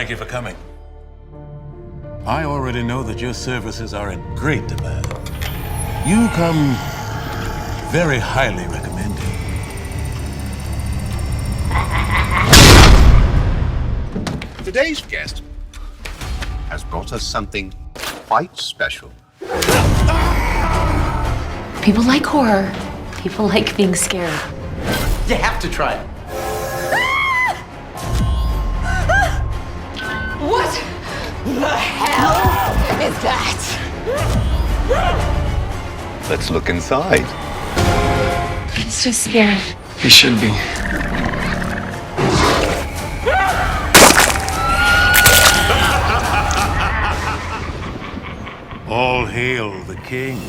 Thank you for coming. I already know that your services are in great demand. You come very highly recommended. Today's guest has brought us something quite special. People like horror. People like being scared. You have to try it. What the hell is that? Let's look inside. It's just scary. You should be. All hail the king.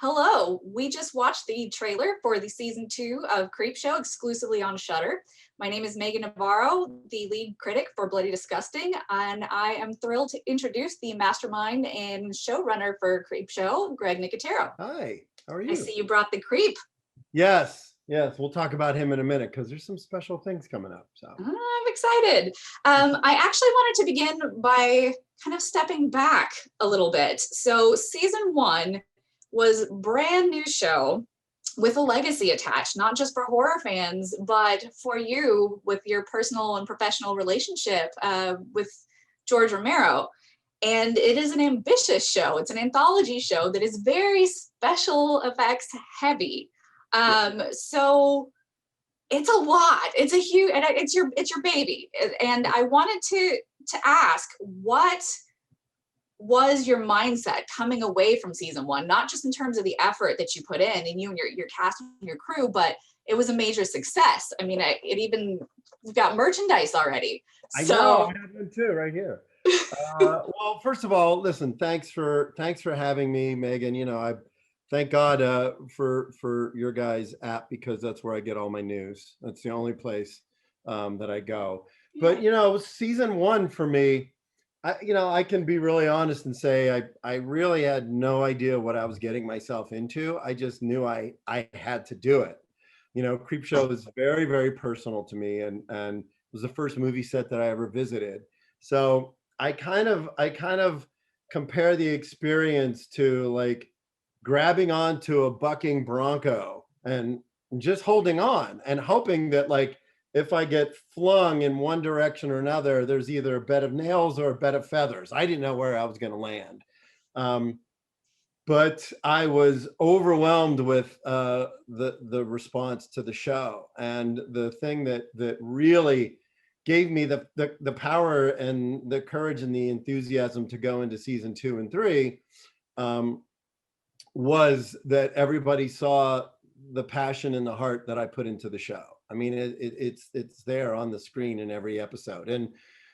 Hello, we just watched the trailer for the season 2 of Creepshow exclusively on Shudder. My name is Meagan Navarro, the lead critic for Bloody Disgusting, and I am thrilled to introduce the mastermind and showrunner for Creepshow, Greg Nicotero. Hi, how are you? I see you brought the creep. Yes, we'll talk about him in a minute because there's some special things coming up. So I'm excited. I actually wanted to begin by kind of stepping back a little bit. So season 1 was a brand new show with a legacy attached, not just for horror fans, but for you with your personal and professional relationship with George Romero. And it is an ambitious show. It's an anthology show that is very special effects heavy. So it's a lot. It's a huge, and it's your baby. And I wanted to ask, what was your mindset coming away from season 1, not just in terms of the effort that you put in and you and your cast and your crew, but it was a major success. I mean, we've got merchandise already. I know, I have one too right here. Well, first of all, listen, thanks for having me, Megan. You know, I thank God for your guys' app because that's where I get all my news. That's the only place that I go. Yeah. But you know, season 1 for me, I can be really honest and say I really had no idea what I was getting myself into. I just knew I had to do it. You know, Creepshow is very, very personal to me, and it was the first movie set that I ever visited. So I kind of compare the experience to like grabbing onto a bucking bronco and just holding on and hoping that like if I get flung in one direction or another, there's either a bed of nails or a bed of feathers. I didn't know where I was going to land. But I was overwhelmed with the response to the show. And the thing that really gave me the power and the courage and the enthusiasm to go into season 2 and 3 was that everybody saw the passion and the heart that I put into the show. I mean, it's there on the screen in every episode. And,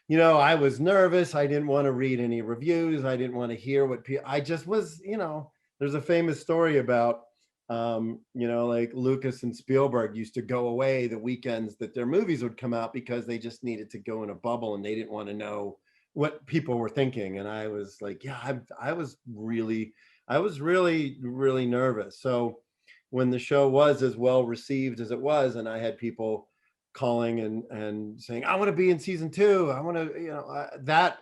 you know, I was nervous. I didn't want to read any reviews. I didn't want to hear what people, I just was, you know, there's a famous story about, you know, like Lucas and Spielberg used to go away the weekends that their movies would come out because they just needed to go in a bubble and they didn't want to know what people were thinking. And I was like, yeah, I was really, really nervous. So when the show was as well received as it was, and I had people calling and saying, I want to be in season 2. I want to, you know, that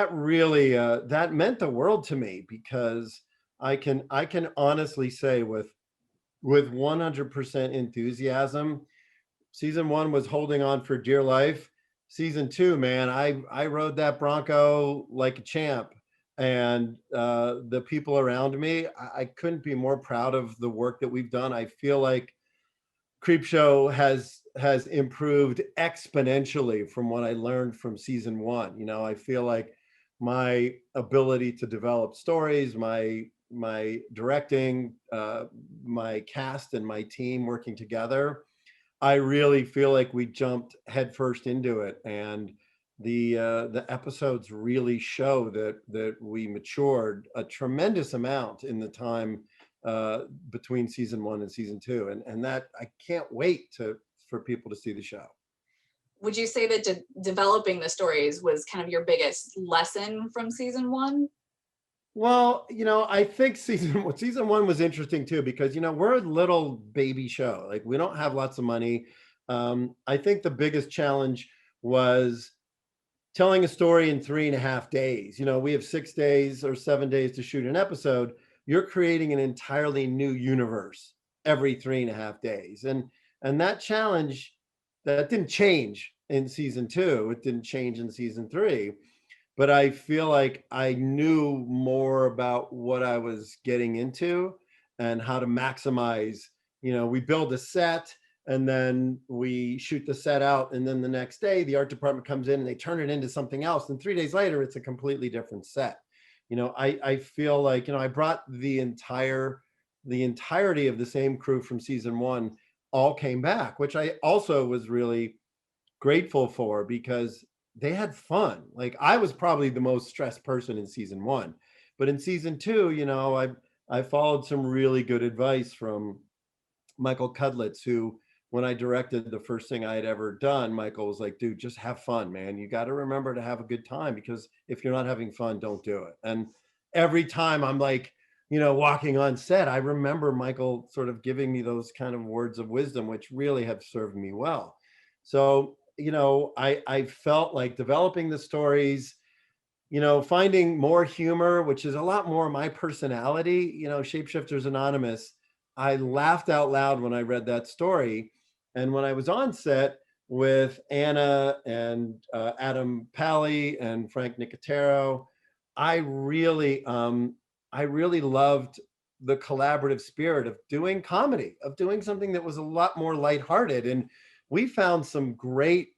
really, that meant the world to me because I can honestly say with 100% enthusiasm, season 1 was holding on for dear life. Season 2, man, I rode that Bronco like a champ. And the people around me, I couldn't be more proud of the work that we've done. I feel like Creepshow has improved exponentially from what I learned from season 1. You know, I feel like my ability to develop stories, my directing, my cast and my team working together, I really feel like we jumped headfirst into it. And the episodes really show that we matured a tremendous amount in the time between season 1 and season 2, and that I can't wait for people to see the show. Would you say that developing the stories was kind of your biggest lesson from season 1? Well, I think season one was interesting too, because we're a little baby show. Like, we don't have lots of money. I think the biggest challenge was telling a story in 3.5 days. We have 6 days or 7 days to shoot an episode. You're creating an entirely new universe every 3.5 days. And that challenge, that didn't change in season two. It didn't change in season three. But I feel like I knew more about what I was getting into and how to maximize. We build a set, and then we shoot the set out, and then the next day the art department comes in and they turn it into something else, and 3 days later it's a completely different set. I feel like I brought the entirety of the same crew from season one all came back, which I also was really grateful for, because they had fun. Like, I was probably the most stressed person in season one, but in season two, I followed some really good advice from Michael Cudlitz, who, when I directed the first thing I had ever done, Michael was like, dude, just have fun, man. You got to remember to have a good time, because if you're not having fun, don't do it. And every time I'm like, walking on set, I remember Michael sort of giving me those kind of words of wisdom, which really have served me well. So, I felt like developing the stories, finding more humor, which is a lot more my personality. Shapeshifters Anonymous, I laughed out loud when I read that story. And when I was on set with Anna and Adam Pally and Frank Nicotero, I really loved the collaborative spirit of doing comedy, of doing something that was a lot more lighthearted. And we found some great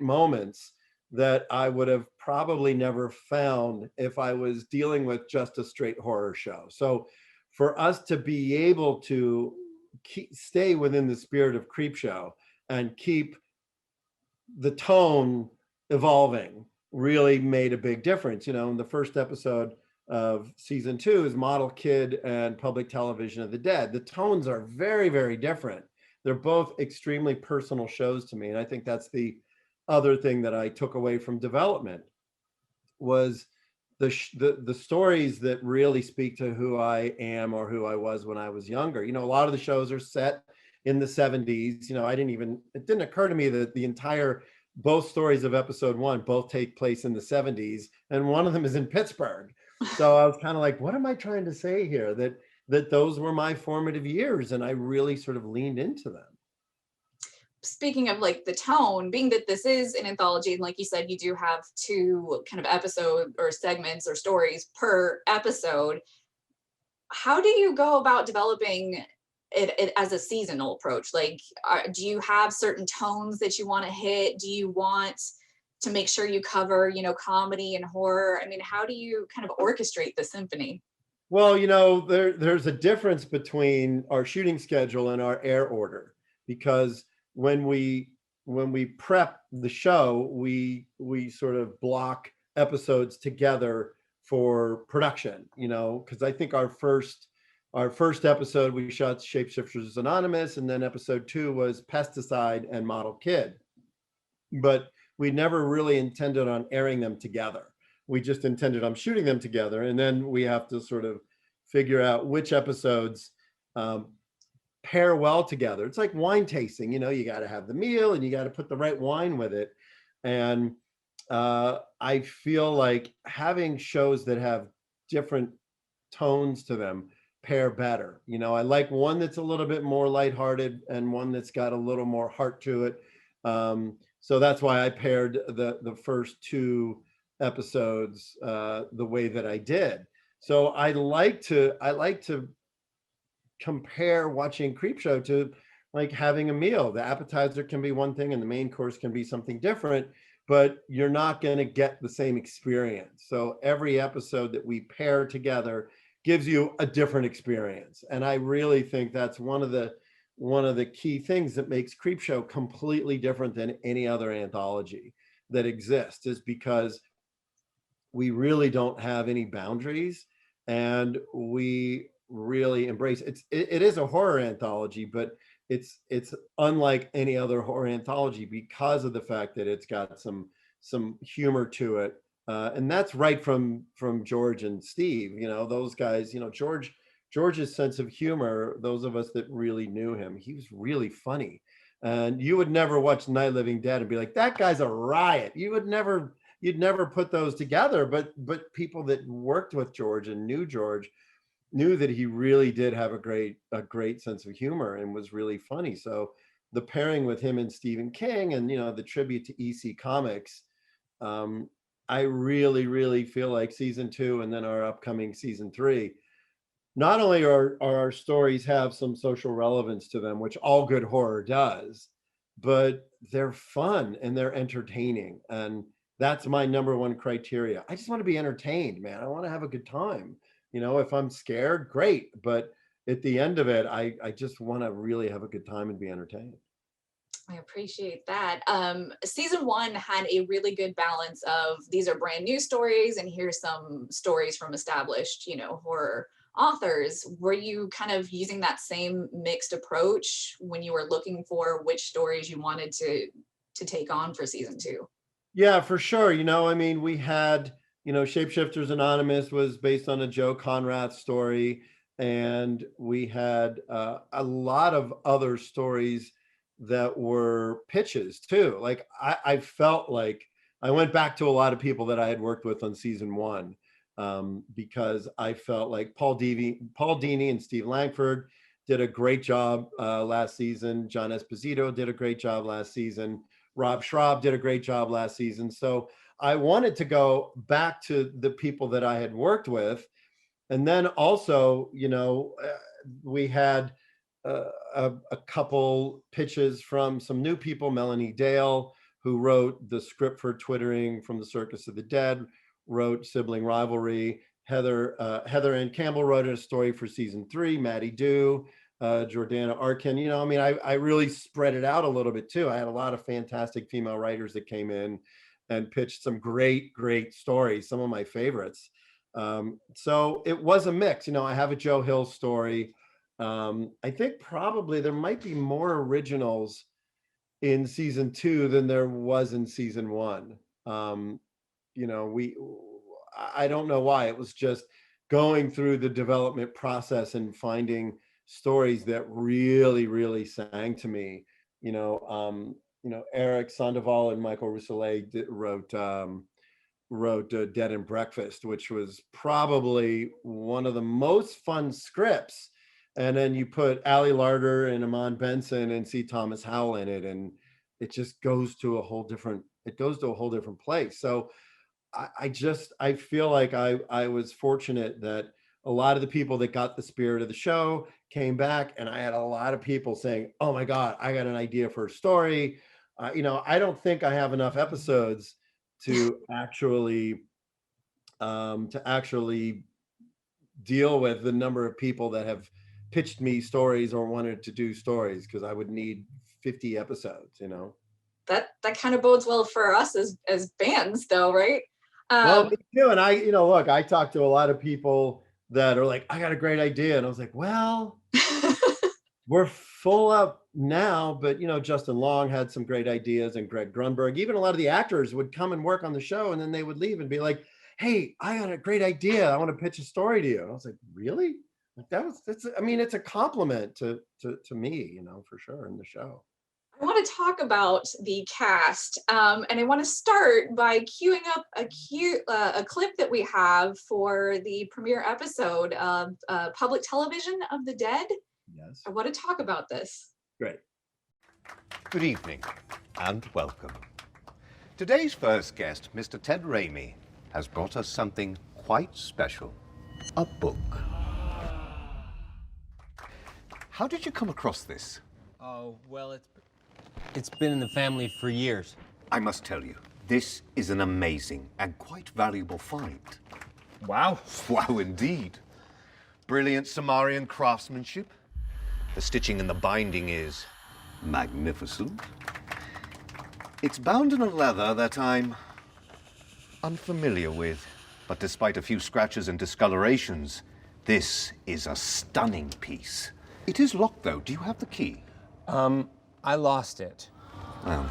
moments that I would have probably never found if I was dealing with just a straight horror show. So for us to be able to stay within the spirit of Creepshow and keep the tone evolving really made a big difference. In the first episode of season two is Model Kid and Public Television of the Dead. The tones are very, very different. They're both extremely personal shows to me. And I think that's the other thing that I took away from development, was the stories that really speak to who I am or who I was when I was younger. A lot of the shows are set in the 70s. It didn't occur to me that both stories of episode one both take place in the 70s, and one of them is in Pittsburgh. So I was kind of like, what am I trying to say here? That those were my formative years, and I really sort of leaned into them. Speaking of like the tone, being that this is an anthology, and like you said, you do have two kind of episode or segments or stories per episode, how do you go about developing it as a seasonal approach? Like, do you have certain tones that you want to hit? Do you want to make sure you cover, comedy and horror? I mean, how do you kind of orchestrate the symphony? Well, there's a difference between our shooting schedule and our air order, because when we prep the show, we sort of block episodes together for production, because I think our first episode we shot Shapeshifters Anonymous, and then episode 2 was Pesticide and Model Kid. But we never really intended on airing them together. We just intended on shooting them together, and then we have to sort of figure out which episodes pair well together. It's like wine tasting. You got to have the meal and you got to put the right wine with it. And I feel like having shows that have different tones to them pair better. I like one that's a little bit more lighthearted and one that's got a little more heart to it. So that's why I paired the first 2 episodes the way that I did. So I like to compare watching Creepshow to like having a meal. The appetizer can be one thing and the main course can be something different, but you're not going to get the same experience. So every episode that we pair together gives you a different experience. And I really think that's one of the key things that makes Creepshow completely different than any other anthology that exists, is because we really don't have any boundaries, and we really embrace it. It is a horror anthology, but it's unlike any other horror anthology because of the fact that it's got some humor to it, And that's right from George and Steve. Those guys. George's sense of humor. Those of us that really knew him, he was really funny. And you would never watch Night of the Living Dead and be like, that guy's a riot. You'd never put those together. But people that worked with George and knew George knew that he really did have a great sense of humor and was really funny. So the pairing with him and Stephen King and the tribute to EC Comics, I really, really feel like season 2 and then our upcoming season 3, not only are our stories have some social relevance to them, which all good horror does, but they're fun and they're entertaining. And that's my number one criteria. I just want to be entertained, man. I want to have a good time. If I'm scared, great. But at the end of it, I just want to really have a good time and be entertained. I appreciate that. Season 1 had a really good balance of these are brand new stories and here's some stories from established, horror authors. Were you kind of using that same mixed approach when you were looking for which stories you wanted to take on for season 2? Yeah, for sure. We had, Shapeshifters Anonymous was based on a Joe Conrad story. And we had a lot of other stories that were pitches too. Like I felt like I went back to a lot of people that I had worked with on season 1. Because I felt like Paul Dini and Steve Langford did a great job last season. John Esposito did a great job last season. Rob Schraub did a great job last season. So I wanted to go back to the people that I had worked with. And then also, we had a couple pitches from some new people, Melanie Dale, who wrote the script for Twittering from the Circus of the Dead, wrote Sibling Rivalry. Heather Ann Campbell wrote a story for season 3. Maddie Dew, Jordana Arkin. I really spread it out a little bit too. I had a lot of fantastic female writers that came in and pitched some great stories, some of my favorites. So it was a mix. I have a Joe Hill story. I think probably there might be more originals in season 2 than there was in season 1. I don't know why. It was just going through the development process and finding stories that really, really sang to me. Eric Sandoval and Michael Rousselet wrote Dead and Breakfast, which was probably one of the most fun scripts. And then you put Ali Larder and Amon Benson and C. Thomas Howell in it, and it just goes to a whole different place. So I feel like I was fortunate that a lot of the people that got the spirit of the show came back, and I had a lot of people saying, oh my God, I got an idea for a story. I don't think I have enough episodes to actually deal with the number of people that have pitched me stories or wanted to do stories, because I would need 50 episodes, That kind of bodes well for us as bands though, right? Well, me too. And I talked to a lot of people that are like, I got a great idea. And I was like, well, we're full up now, but Justin Long had some great ideas, and Greg Grunberg, even a lot of the actors would come and work on the show, and then they would leave and be like, hey, I got a great idea. I want to pitch a story to you. And I was like, really? It's a compliment to me, for sure, in the show. I want to talk about the cast, and I want to start by queuing up a clip that we have for the premiere episode of Public Television of the Dead. Yes. I want to talk about this. Great. Good evening and welcome. Today's first guest, Mr. Ted Raimi, has brought us something quite special, a book. How did you come across this? Oh, well, it's been in the family for years. I must tell you, this is an amazing and quite valuable find. Wow. Wow, indeed. Brilliant Sumerian craftsmanship. The stitching and the binding is magnificent. It's bound in a leather that I'm unfamiliar with, but despite a few scratches and discolorations, this is a stunning piece. It is locked, though. Do you have the key? I lost it. Well,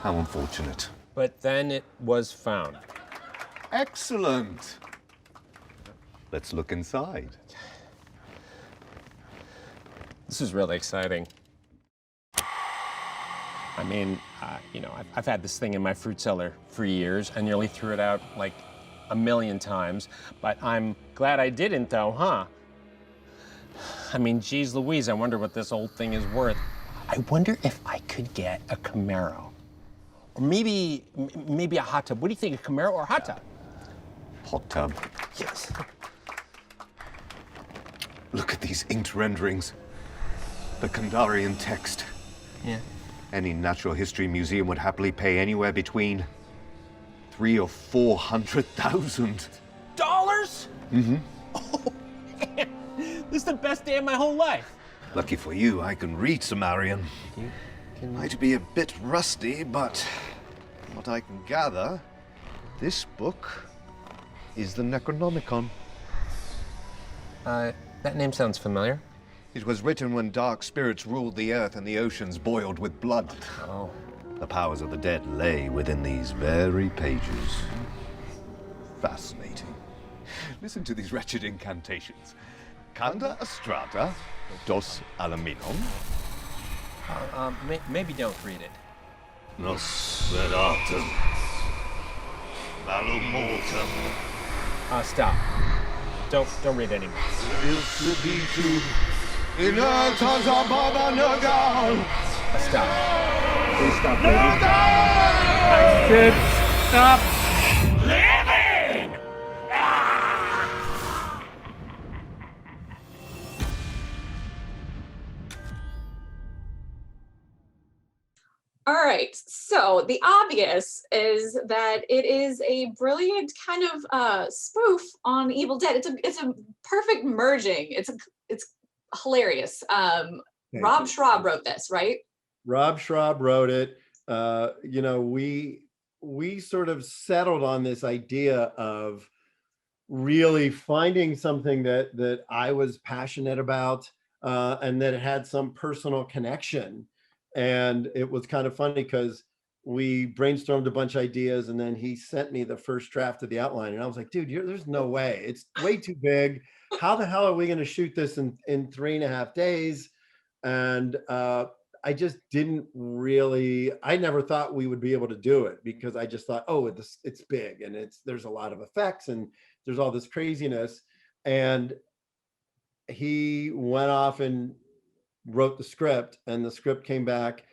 how unfortunate. But then it was found. Excellent. Let's look inside. This is really exciting. I mean, I've had this thing in my fruit cellar for years. I nearly threw it out like a million times, but I'm glad I didn't though, huh? I mean, geez Louise, I wonder what this old thing is worth. I wonder if I could get a Camaro. Or maybe a hot tub. What do you think, a Camaro or a hot tub? Hot tub. Yes. Look at these inked renderings. The Kandarian text. Yeah. Any natural history museum would happily pay anywhere between 300,000 or 400,000. Dollars? Mm-hmm. Oh, man. This is the best day of my whole life. Lucky for you, I can read Sumerian. Might be a bit rusty, but from what I can gather, this book is the Necronomicon. That name sounds familiar. It was written when dark spirits ruled the earth and the oceans boiled with blood. Oh. The powers of the dead lay within these very pages. Fascinating. Listen to these wretched incantations. Canda Astrata, dos Alaminon. Maybe don't read it. Nosferatum. Malumortem. Stop. Don't read anymore. Stop. Please stop reading. I said stop. All right, so the obvious is that it is a brilliant kind of spoof on Evil Dead. It's a perfect merging. It's hilarious. Rob Schraub wrote this, right? Rob Schraub wrote it. We sort of settled on this idea of really finding something that I was passionate about and that it had some personal connection. And it was kind of funny because we brainstormed a bunch of ideas and then he sent me the first draft of the outline. And I was like, dude, there's no way. It's way too big. How the hell are we going to shoot this in 3.5 days? And I just didn't really, I never thought we would be able to do it because I just thought, oh, it's big and there's a lot of effects and there's all this craziness. And he went off and wrote the script and the script came back.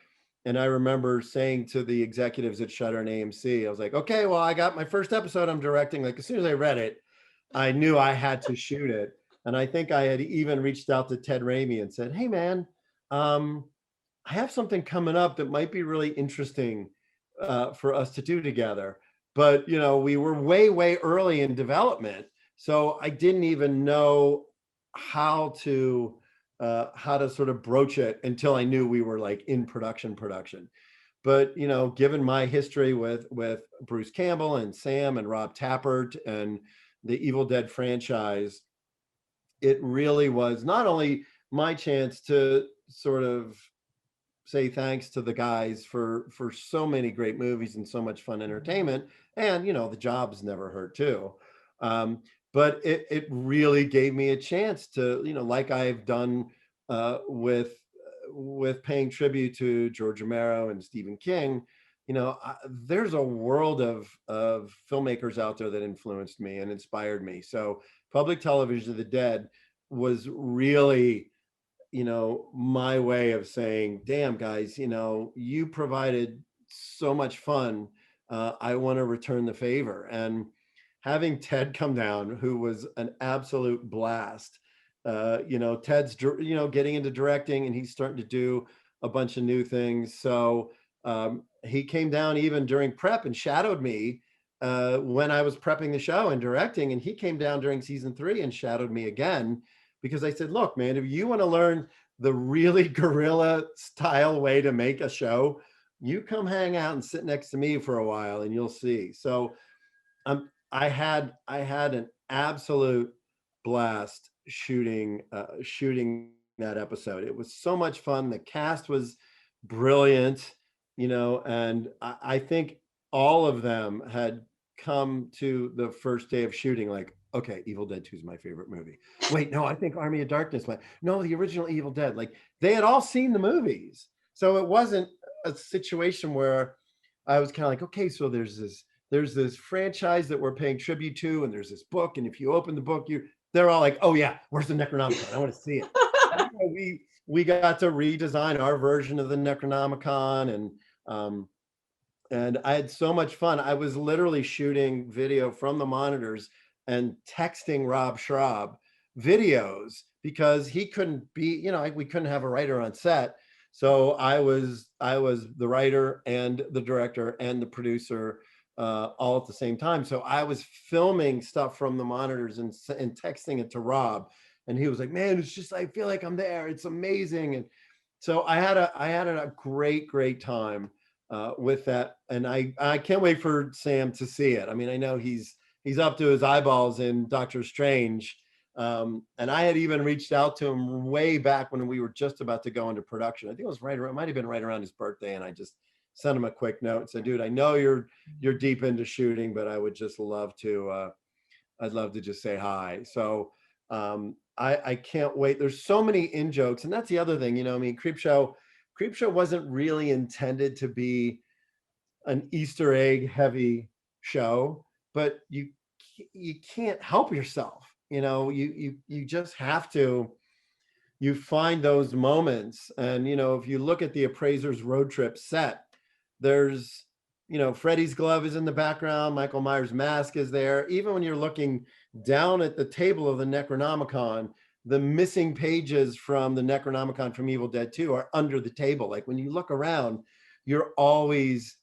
And I remember saying to the executives at Shudder and AMC, I was like, okay, well, I got my first episode I'm directing. Like as soon as I read it, I knew I had to shoot it. And I think I had even reached out to Ted Raimi and said, hey man, I have something coming up that might be really interesting for us to do together. But, we were way, way early in development. So I didn't even know how to sort of broach it until I knew we were like in production. But, given my history with Bruce Campbell and Sam and Rob Tappert and the Evil Dead franchise, it really was not only my chance to sort of say thanks to the guys for so many great movies and so much fun entertainment. And, the jobs never hurt too. But it really gave me a chance to, like I've done with paying tribute to George Romero and Stephen King, there's a world of filmmakers out there that influenced me and inspired me. So Public Television of the Dead was really, my way of saying, damn guys, you provided so much fun. I want to return the favor. And having Ted come down, who was an absolute blast, Ted's, getting into directing and he's starting to do a bunch of new things. So he came down even during prep and shadowed me when I was prepping the show and directing. And he came down during season 3 and shadowed me again, because I said, look, man, if you want to learn the really guerrilla style way to make a show, you come hang out and sit next to me for a while and you'll see. So I had an absolute blast shooting that episode. It was so much fun. The cast was brilliant, and I think all of them had come to the first day of shooting like, okay, Evil Dead 2 is my favorite movie. Wait, no, I think Army of Darkness. No, the original Evil Dead. Like they had all seen the movies. So it wasn't a situation where I was kind of like, okay, so there's this franchise that we're paying tribute to, and there's this book, and if you open the book, they're all like, oh yeah, where's the Necronomicon? I want to see it. That's why we got to redesign our version of the Necronomicon, and I had so much fun. I was literally shooting video from the monitors and texting Rob Schraub videos because he couldn't be, we couldn't have a writer on set. So I was the writer and the director and the producer all at the same time. So I was filming stuff from the monitors and texting it to Rob, and he was like, "Man, it's just I feel like I'm there. It's amazing." And so I had a great time with that, and I can't wait for Sam to see it. I mean, I know he's up to his eyeballs in Doctor Strange. And I had even reached out to him way back when we were just about to go into production. I think it was it might have been right around his birthday. And I just sent him a quick note and said, dude, I know you're deep into shooting, but I would just love to, I'd love to just say hi. So I can't wait. There's so many in jokes. And that's the other thing, I mean, Creepshow wasn't really intended to be an Easter egg heavy show, but you can't help yourself. You just have to, you find those moments. And, if you look at the Appraiser's road trip set, there's, Freddy's glove is in the background. Michael Myers' mask is there. Even when you're looking down at the table of the Necronomicon, the missing pages from the Necronomicon from Evil Dead 2 are under the table. Like when you look around, you're always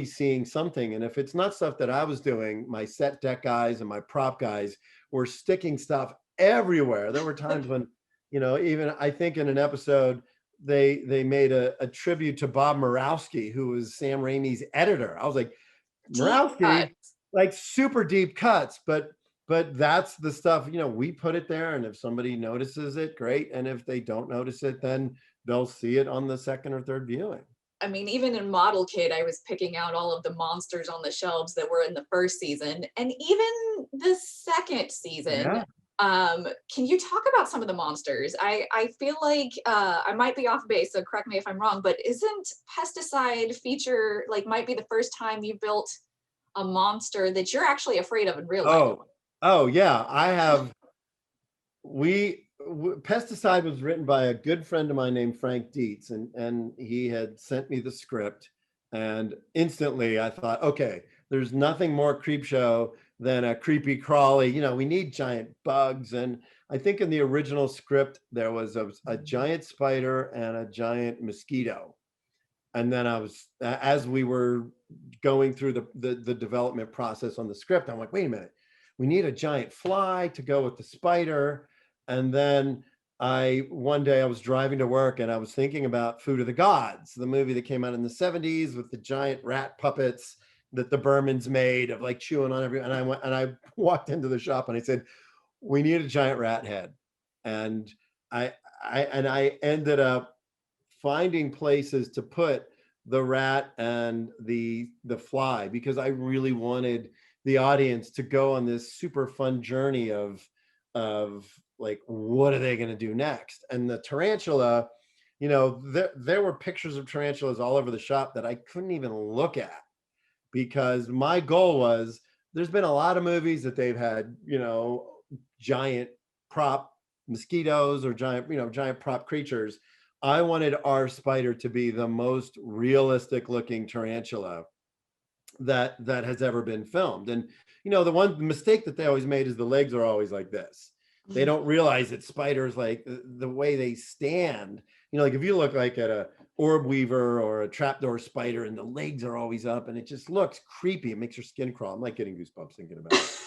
seeing something. And if it's not stuff that I was doing, my set deck guys and my prop guys were sticking stuff everywhere. There were times when, even I think in an episode, they made a tribute to Bob Murawski, who was Sam Raimi's editor. I was like, Murawski, like super deep cuts, but that's the stuff, we put it there. And if somebody notices it, great. And if they don't notice it, then they'll see it on the second or third viewing. I mean, even in Model Kit, I was picking out all of the monsters on the shelves that were in the first season and even the second season. Yeah. Can you talk about some of the monsters? I feel like I might be off base, so correct me if I'm wrong, but isn't pesticide feature might be the first time you built a monster that you're actually afraid of in real life? Oh yeah, I have. Pesticide was written by a good friend of mine named Frank Dietz, and he had sent me the script, and instantly I thought, okay, there's nothing more Creepshow than a creepy crawly, we need giant bugs. And I think in the original script there was a giant spider and a giant mosquito. And then as we were going through the development process on the script, I'm like, wait a minute, we need a giant fly to go with the spider. And then one day I was driving to work and I was thinking about Food of the Gods, the movie that came out in the 70s with the giant rat puppets that the Bermans made of chewing on everything. And I walked into the shop and I said, we need a giant rat head. And I ended up finding places to put the rat and the fly, because I really wanted the audience to go on this super fun journey of what are they going to do next? And the tarantula, there were pictures of tarantulas all over the shop that I couldn't even look at, because my goal was, there's been a lot of movies that they've had, giant prop mosquitoes or giant prop creatures. I wanted our spider to be the most realistic looking tarantula that has ever been filmed. And the one mistake that they always made is the legs are always like this. They don't realize that spiders, the way they stand, if you look at a orb weaver or a trapdoor spider and the legs are always up and it just looks creepy, it makes your skin crawl. I'm getting goosebumps thinking about it.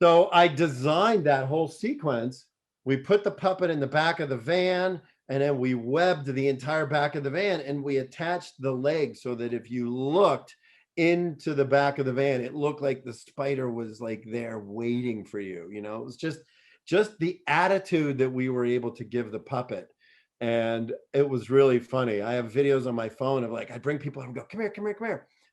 So I designed that whole sequence. We put the puppet in the back of the van, and then we webbed the entire back of the van, and we attached the legs so that if you looked into the back of the van, it looked like the spider was there waiting for you. It was just the attitude that we were able to give the puppet. And it was really funny. I have videos on my phone of I'd bring people up and go, come here.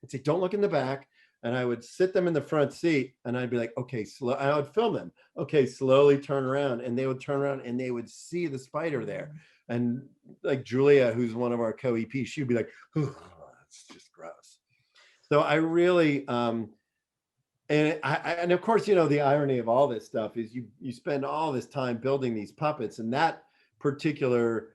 I'd say, don't look in the back. and I would sit them in the front seat, and I'd be like, okay, slow. And I would film them. Okay, slowly turn around, and they would turn around, and they would see the spider there. And like Julia, who's one of our co-EPs, she'd be like, oh, that's just gross. So I really, and of course, you know, the irony of all this stuff is you spend all this time building these puppets, and that particular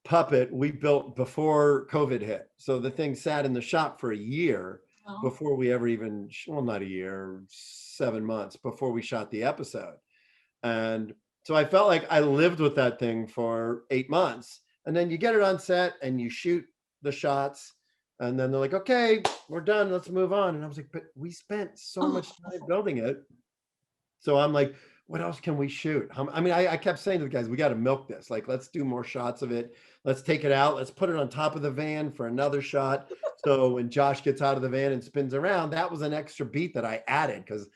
puppet we built before COVID hit. So the thing sat in the shop for a year before we ever even, well, not a year, 7 months before we shot the episode. And so I felt like I lived with that thing for 8 months. And then you get it on set and you shoot the shots, and then they're like, okay, we're done, let's move on. And I was like, but we spent so much time building it. So I'm like, what else can we shoot? I mean, I kept saying to the guys, we got to milk this. Like, let's do more shots of it. Let's take it out. Let's put it on top of the van for another shot. So when Josh gets out of the van and spins around, that was an extra beat that I added because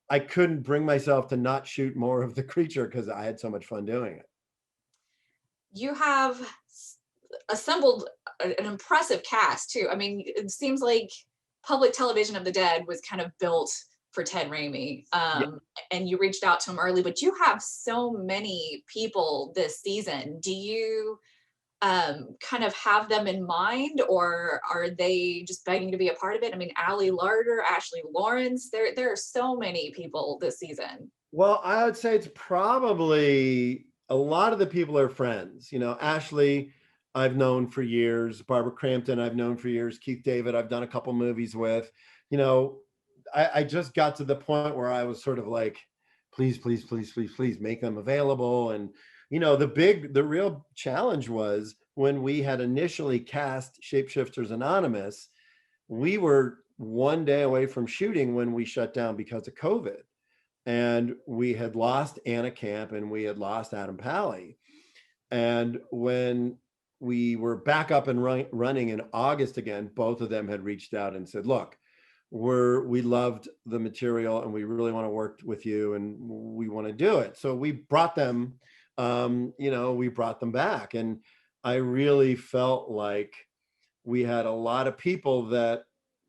I couldn't bring myself to not shoot more of the creature because I had so much fun doing it. You have assembled an impressive cast too. I mean, it seems like public television of the dead was kind of built for Ted Raimi, and you reached out to him early, but you have so many people this season. Do you kind of have them in mind, or are they just begging to be a part of it? I mean, Ali Larder, Ashley Lawrence, there are so many people this season. Well, I would say it's probably a lot of the people are friends. You know, Ashley, I've known for years. Barbara Crampton, I've known for years. Keith David, I've done a couple movies with. You know, I just got to the point where I was sort of like, please, please, please, please, please make them available. And, you know, the real challenge was when we had initially cast Shapeshifters Anonymous, we were 1 day away from shooting when we shut down because of COVID. And we had lost Anna Camp and we had lost Adam Pally. And when we were back up and running in August again, both of them had reached out and said, look, we loved the material and we really want to work with you and we want to do it. So we brought them, we brought them back. And I really felt like we had a lot of people that,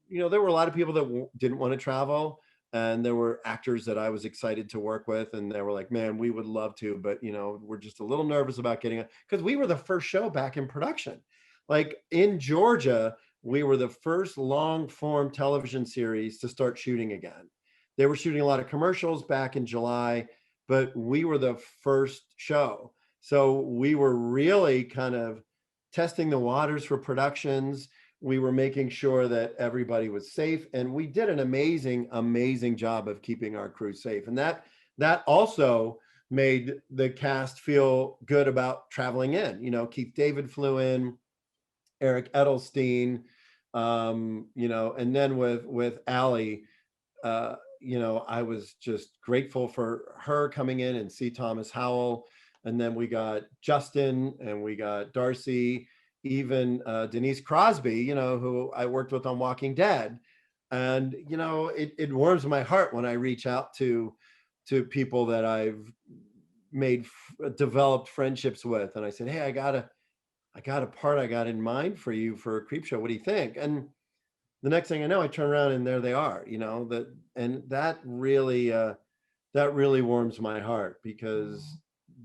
there were a lot of people that didn't want to travel. And there were actors that I was excited to work with. And they were like, man, we would love to, but we're just a little nervous about getting it. Because we were the first show back in production. Like in Georgia, we were the first long form television series to start shooting again. They were shooting a lot of commercials back in July, but we were the first show. So we were really kind of testing the waters for productions. We were making sure that everybody was safe. And we did an amazing, amazing job of keeping our crew safe. And that also made the cast feel good about traveling in. Keith David flew in, Eric Edelstein, and then with Ali, I was just grateful for her coming in, and C. Thomas Howell. And then we got Justin and we got Darcy, even Denise Crosby, who I worked with on Walking Dead. And, it warms my heart when I reach out to people that I've developed friendships with. And I said, hey, I got a part I got in mind for you for a Creepshow. What do you think? And the next thing I know, I turn around and there they are, that really warms my heart, because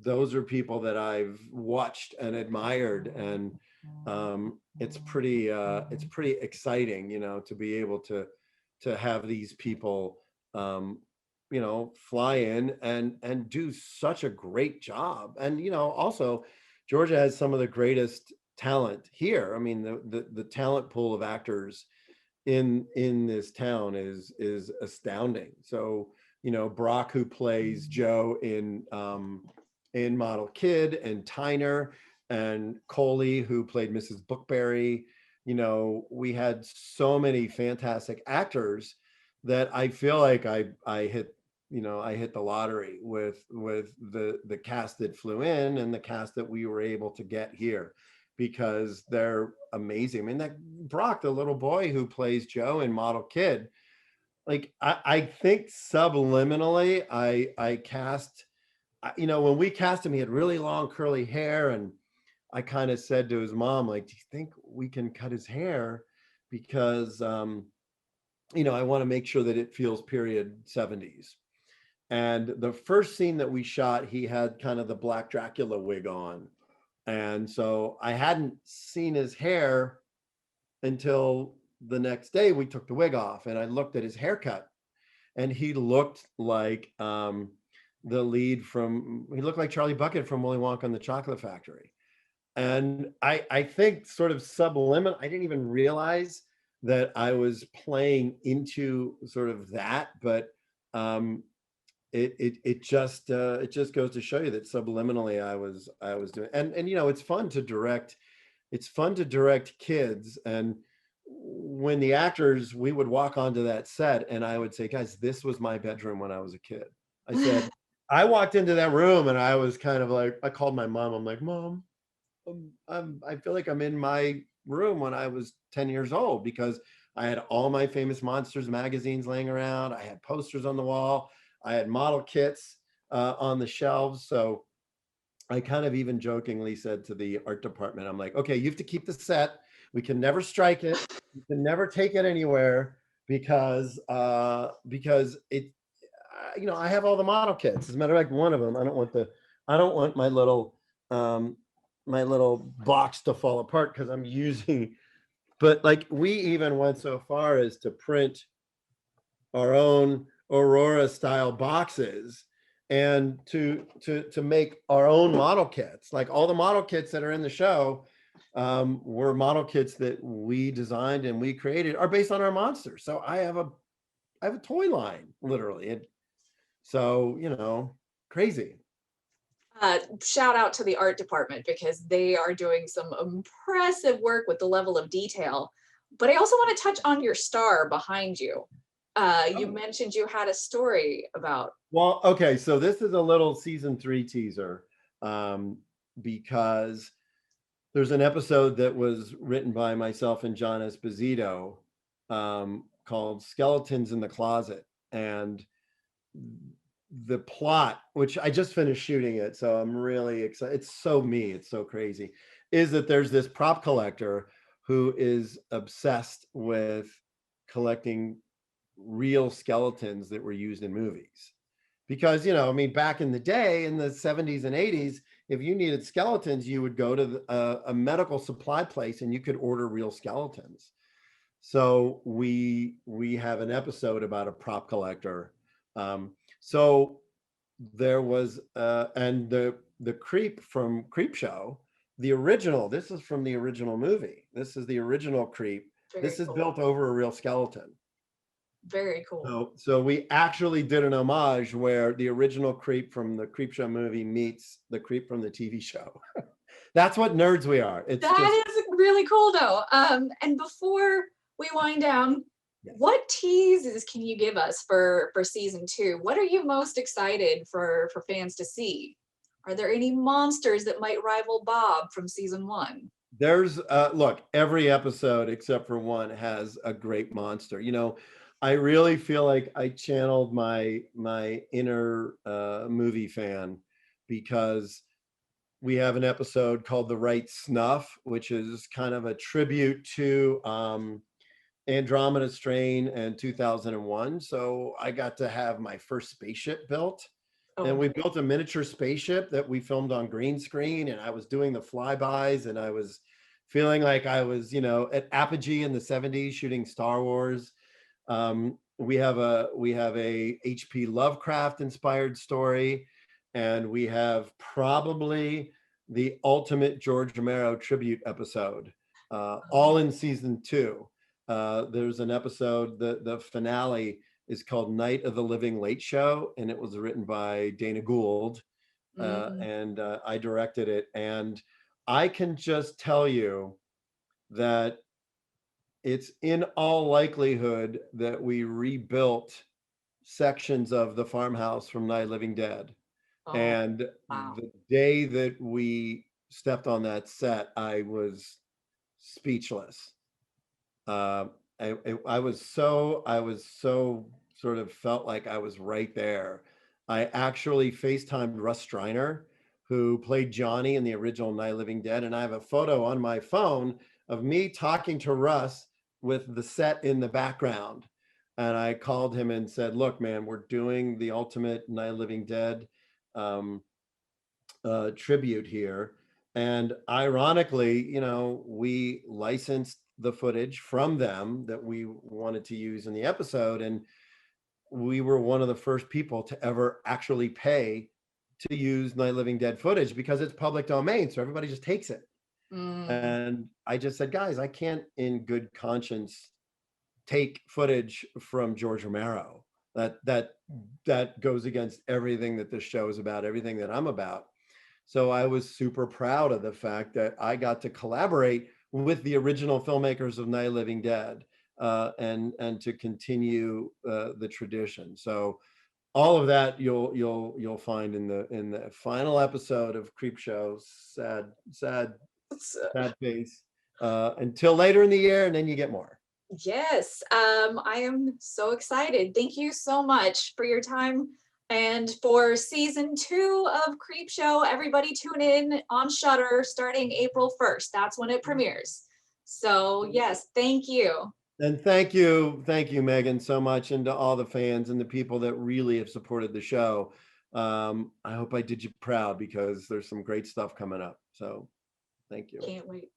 those are people that I've watched and admired. And it's pretty exciting, to be able to have these people, fly in and do such a great job. And, also Georgia has some of the greatest talent here. I mean, the talent pool of actors in this town is astounding. So, Brock, who plays Joe in Model Kid, and Tyner, and Coley, who played Mrs. Bookberry. We had so many fantastic actors that I feel like I hit the lottery with the cast that flew in and the cast that we were able to get here, because they're amazing. I mean, that Brock, the little boy who plays Joe in Model Kid, like I think subliminally I cast, when we cast him, he had really long curly hair, and I kind of said to his mom, like, do you think we can cut his hair? Because I want to make sure that it feels period 70s. And the first scene that we shot, he had kind of the Black Dracula wig on. And so I hadn't seen his hair until the next day we took the wig off, and I looked at his haircut, and he looked like he looked like Charlie Bucket from Willy Wonka and the Chocolate Factory. And I think sort of subliminal, I didn't even realize that I was playing into sort of that, but it just goes to show you that subliminally I was doing, and it's fun to direct. It's fun to direct kids, and when the actors, we would walk onto that set and I would say, guys, this was my bedroom when I was a kid. I said, I walked into that room and I was kind of like, I called my mom. I'm like, Mom, I feel like I'm in my room when I was 10 years old, because I had all my Famous Monsters magazines laying around. I had posters on the wall. I had model kits on the shelves. So I kind of even jokingly said to the art department, I'm like, okay, you have to keep the set. We can never strike it. You can never take it anywhere, because it, I have all the model kits. As a matter of fact, one of them, I don't want my little box to fall apart, because I'm using, but like we even went so far as to print our own Aurora style boxes, and to make our own model kits. Like all the model kits that are in the show were model kits that we designed and we created, are based on our monsters. So I have a toy line, literally. And so, crazy. Shout out to the art department, because they are doing some impressive work with the level of detail. But I also want to touch on your star behind you. You mentioned you had a story about. Well, okay, so this is a little season 3 teaser, because there's an episode that was written by myself and John Esposito called Skeletons in the Closet. And the plot, which I just finished shooting it, so I'm really excited. It's so me, it's so crazy, is that there's this prop collector who is obsessed with collecting real skeletons that were used in movies. Because, back in the day, in the 70s and 80s, if you needed skeletons, you would go to a medical supply place and you could order real skeletons. So we have an episode about a prop collector. So there was, and the creep from Creepshow, the original, this is from the original movie. This is the original creep. This is built over a real skeleton. Very cool. So we actually did an homage where the original creep from the Creepshow movie meets the creep from the TV show. That's what nerds we are. That is really cool, though. And before we wind down, yes, what teases can you give us for season 2? What are you most excited for fans to see? Are there any monsters that might rival Bob from season 1? There's look, every episode except for one has a great monster. I really feel like I channeled my inner movie fan, because we have an episode called The Right Snuff, which is kind of a tribute to Andromeda Strain and 2001. So I got to have my first spaceship built. And we built a miniature spaceship that we filmed on green screen, and I was doing the flybys, and I was feeling like I was, at Apogee in the 70s shooting Star Wars. We have a H.P. Lovecraft inspired story, and we have probably the ultimate George Romero tribute episode, all in season 2. There's an episode, the finale is called Night of the Living Late Show, and it was written by Dana Gould, and I directed it. And I can just tell you that it's in all likelihood that we rebuilt sections of the farmhouse from Night of the Living Dead. And the day that we stepped on that set, I was speechless. I was so sort of felt like I was right there. I actually FaceTimed Russ Striner, who played Johnny in the original Night of the Living Dead, and I have a photo on my phone of me talking to Russ with the set in the background. and I called him and said, look, man, we're doing the ultimate Night of the Living Dead tribute here. And ironically, you know, we licensed the footage from them that we wanted to use in the episode. And we were one of the first people to ever actually pay to use Night of the Living Dead footage because it's public domain. So everybody just takes it. And I just said, guys, I can't in good conscience take footage from George Romero. That goes against everything that this show is about, everything that I'm about. So I was super proud of the fact that I got to collaborate with the original filmmakers of Night of the Living Dead and to continue the tradition. So all of that you'll find in the final episode of Creepshow. Sad face until later in the year, and then you get more. Yes, I am so excited. Thank you so much for your time and for season 2 of Creepshow. Everybody tune in on Shudder starting April 1st. That's when it premieres. So yes, thank you. And thank you, Meagan, so much, and to all the fans and the people that really have supported the show. I hope I did you proud because there's some great stuff coming up. So thank you. Can't wait.